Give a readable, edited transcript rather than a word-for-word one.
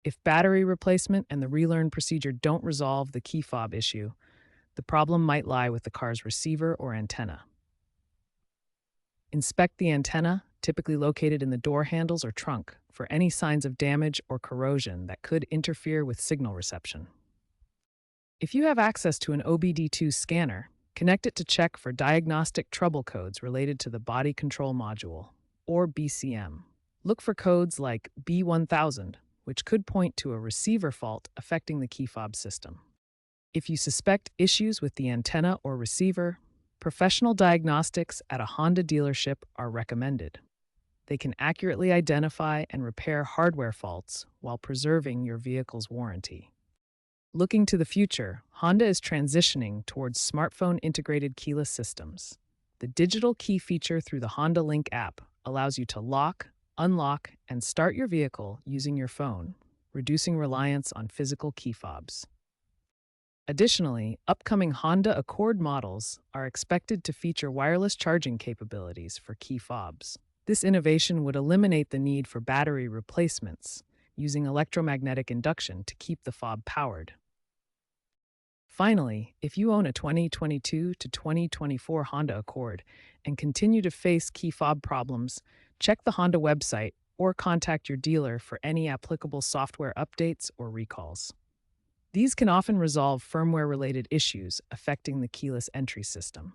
If battery replacement and the relearn procedure don't resolve the key fob issue, the problem might lie with the car's receiver or antenna. Inspect the antenna, typically located in the door handles or trunk, for any signs of damage or corrosion that could interfere with signal reception. If you have access to an OBD2 scanner, connect it to check for diagnostic trouble codes related to the body control module, or BCM. Look for codes like B1000, which could point to a receiver fault affecting the key fob system. If you suspect issues with the antenna or receiver, professional diagnostics at a Honda dealership are recommended. They can accurately identify and repair hardware faults while preserving your vehicle's warranty. Looking to the future, Honda is transitioning towards smartphone integrated keyless systems. The digital key feature through the Honda Link app allows you to lock, unlock, and start your vehicle using your phone, reducing reliance on physical key fobs. Additionally, upcoming Honda Accord models are expected to feature wireless charging capabilities for key fobs. This innovation would eliminate the need for battery replacements, using electromagnetic induction to keep the fob powered. Finally, if you own a 2022 to 2024 Honda Accord and continue to face key fob problems, check the Honda website or contact your dealer for any applicable software updates or recalls. These can often resolve firmware-related issues affecting the keyless entry system.